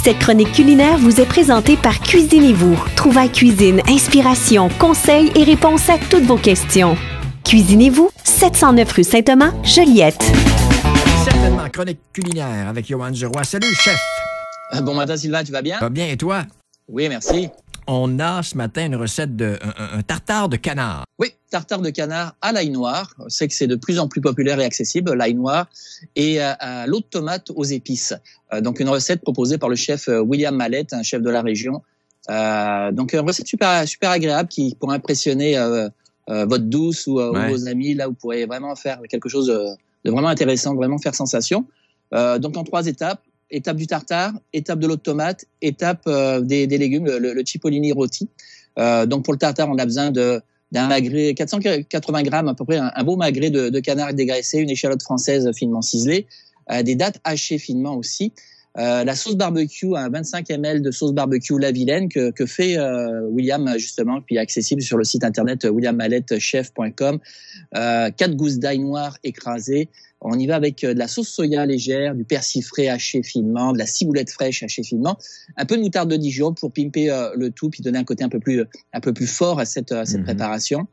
Cette chronique culinaire vous est présentée par Cuisinez-vous. Trouvailles cuisine, inspiration, conseils et réponses à toutes vos questions. Cuisinez-vous, 709 rue Saint-Thomas, Joliette. Certainement, chronique culinaire avec Yoann Giroir. Salut, chef! Bon matin, Sylvain, tu vas bien? Va bien, et toi? Oui, merci. On a ce matin une recette de un tartare de canard. Oui, tartare de canard à l'ail noir. On sait que c'est de plus en plus populaire et accessible, l'ail noir, et à l'eau de tomate aux épices. Donc, une recette proposée par le chef William Mallette, un chef de la région. Donc, une recette super agréable qui pourrait impressionner votre douce ou vos amis. Là, vous pourrez vraiment faire quelque chose de vraiment intéressant, vraiment faire sensation. Donc, en 3 étapes. Étape du tartare, étape de l'eau de tomate, étape des légumes, le cipollini rôti. Donc pour le tartare, on a besoin d'un magret, 480 grammes à peu près, un beau magret de canard dégraissé, une échalote française finement ciselée, des dattes hachées finement aussi, la sauce barbecue, 25 ml de sauce barbecue La Vilaine que fait William justement, puis accessible sur le site internet williammallettechef.com, 4 gousses d'ail noir écrasées. On y va avec de la sauce soya légère, du persil frais haché finement, de la ciboulette fraîche hachée finement, un peu de moutarde de Dijon pour pimper le tout, puis donner un côté un peu plus fort à cette préparation.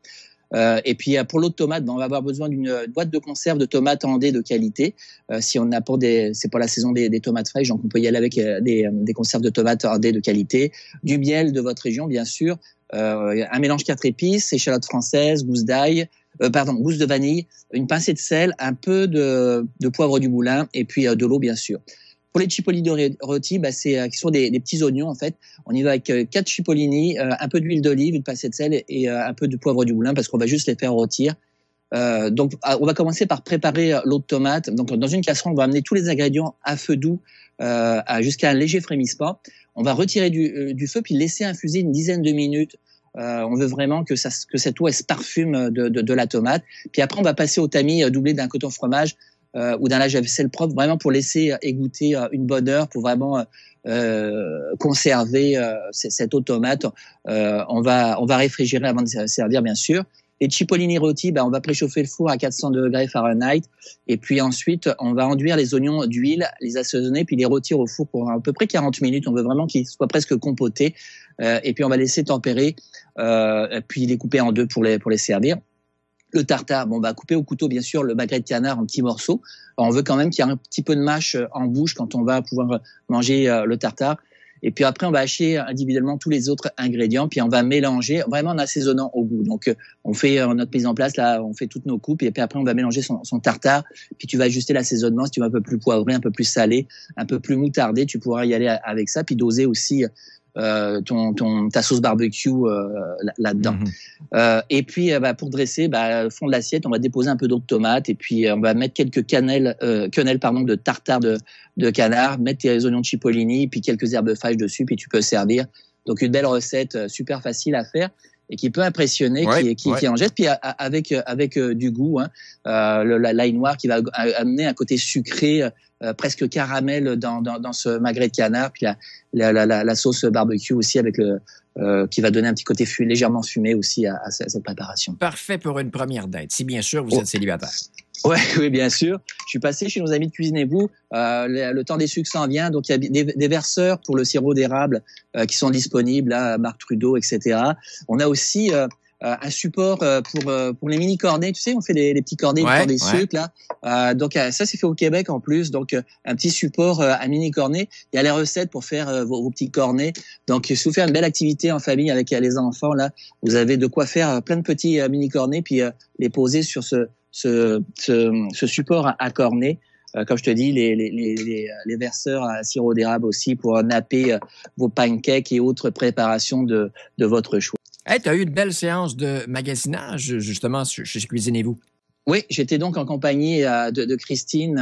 Et puis pour l'eau de tomate, on va avoir besoin d'une boîte de conserve de tomates andées de qualité. Si on n'a pas c'est pas la saison des tomates fraîches, donc on peut y aller avec des conserves de tomates andées de qualité, du miel de votre région bien sûr, un mélange 4 épices, échalote française, gousse de vanille, une pincée de sel, un peu de poivre du moulin et puis de l'eau bien sûr. Pour les cipollini rôtis, qui sont des petits oignons en fait. On y va avec 4 cipollini, un peu d'huile d'olive, une pincée de sel et un peu de poivre du moulin parce qu'on va juste les faire rôtir. Donc on va commencer par préparer l'eau de tomate. Donc dans une casserole, on va amener tous les ingrédients à feu doux jusqu'à un léger frémissement. On va retirer du feu puis laisser infuser une dizaine de minutes. On veut vraiment que cette eau elle se parfume de la tomate. Puis après on va passer au tamis doublé d'un coton fromage ou d'un lave-vaisselle propre, vraiment pour laisser égoutter une bonne heure, pour vraiment conserver cette eau de tomate. On va réfrigérer avant de servir bien sûr. Les cipollini rôtis, on va préchauffer le four à 400 degrés Fahrenheit et puis ensuite on va enduire les oignons d'huile, les assaisonner puis les rôtir au four pour à peu près 40 minutes. On veut vraiment qu'ils soient presque compotés et puis on va laisser tempérer puis les couper en deux pour les servir. Le tartare, on va couper au couteau bien sûr le magret de canard en petits morceaux. Alors, on veut quand même qu'il y ait un petit peu de mâche en bouche quand on va pouvoir manger le tartare. Et puis après, on va hacher individuellement tous les autres ingrédients, puis on va mélanger vraiment en assaisonnant au goût. Donc, on fait notre mise en place, là, on fait toutes nos coupes, et puis après, on va mélanger son tartare, puis tu vas ajuster l'assaisonnement. Si tu veux un peu plus poivré, un peu plus salé, un peu plus moutardé, tu pourras y aller avec ça, puis doser aussi ta sauce barbecue là-dedans. Et puis pour dresser au fond de l'assiette, on va déposer un peu d'eau de tomate et puis on va mettre quelques quenelles de tartare de canard, mettre tes oignons de cipollini puis quelques herbes fraîches dessus puis tu peux servir. Donc une belle recette super facile à faire et qui peut impressionner, qui en jette, puis avec du goût, l'ail noir qui va amener un côté sucré, presque caramel dans ce magret de canard, puis la sauce barbecue aussi avec qui va donner un petit côté légèrement fumé aussi à cette préparation. Parfait pour une première date, si bien sûr vous êtes célibataire. Oui, bien sûr. Je suis passé chez nos amis de Cuisinez-vous. Le temps des sucres s'en vient, donc il y a des verseurs pour le sirop d'érable qui sont disponibles, là, Marc Trudeau, etc. On a aussi un support pour les mini cornets. Tu sais, on fait les petits cornets pour des sucres là. Donc ça c'est fait au Québec en plus. Donc un petit support, un mini cornet. Il y a les recettes pour faire vos petits cornets. Donc si vous faites une belle activité en famille avec les enfants là, vous avez de quoi faire plein de petits mini cornets puis les poser sur ce support à cornet. Comme je te dis, les verseurs à sirop d'érable aussi pour napper vos pancakes et autres préparations de votre choix. Hey, tu as eu une belle séance de magasinage, justement, chez Cuisinez-vous. Oui, j'étais donc en compagnie de Christine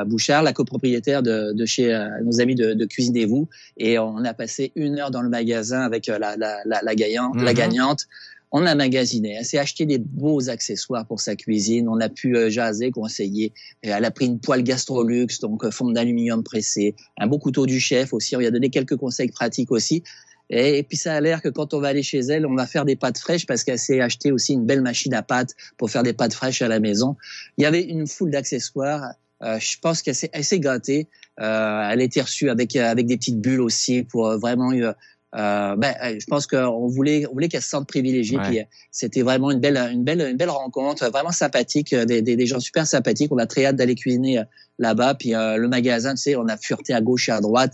Bouchard, la copropriétaire de chez nos amis de Cuisinez-vous. Et on a passé 1 heure dans le magasin avec la gagnante. On a magasiné, elle s'est acheté des beaux accessoires pour sa cuisine, on a pu jaser, conseiller. Elle a pris une poêle Gastrolux, donc forme d'aluminium pressé, un beau couteau du chef aussi, on lui a donné quelques conseils pratiques aussi. Et puis ça a l'air que quand on va aller chez elle, on va faire des pâtes fraîches parce qu'elle s'est acheté aussi une belle machine à pâtes pour faire des pâtes fraîches à la maison. Il y avait une foule d'accessoires Je pense qu'elle s'est assez gâtée. Elle a été reçue avec des petites bulles aussi pour vraiment. Je pense qu'on voulait qu'elle se sente privilégiée. Ouais. Puis c'était vraiment une belle rencontre, vraiment sympathique, des gens super sympathiques. On a très hâte d'aller cuisiner là-bas. Puis le magasin, tu sais, on a fureté à gauche et à droite.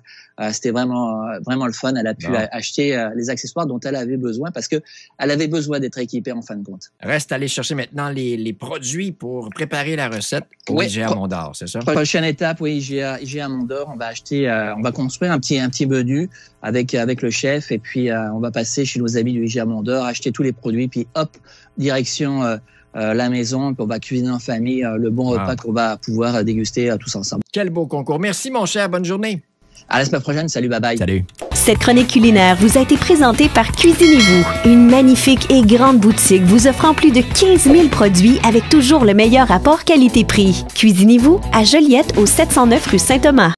C'était vraiment le fun. Elle a pu acheter les accessoires dont elle avait besoin parce que elle avait besoin d'être équipée en fin de compte. Reste à aller chercher maintenant les produits pour préparer la recette pour IGA Mont-d'Or, c'est ça? Prochaine étape, oui, IGA Mont-d'Or. On va on va construire un petit menu avec le chef et puis on va passer chez nos amis du IGA Mont-d'Or, acheter tous les produits puis hop, direction la maison, puis on va cuisiner en famille le bon repas qu'on va pouvoir déguster tous ensemble. Quel beau concours. Merci, mon cher. Bonne journée. À la semaine prochaine. Salut, bye-bye. Salut. Cette chronique culinaire vous a été présentée par Cuisinez-vous, une magnifique et grande boutique vous offrant plus de 15 000 produits avec toujours le meilleur rapport qualité-prix. Cuisinez-vous à Joliette au 709 rue Saint-Thomas.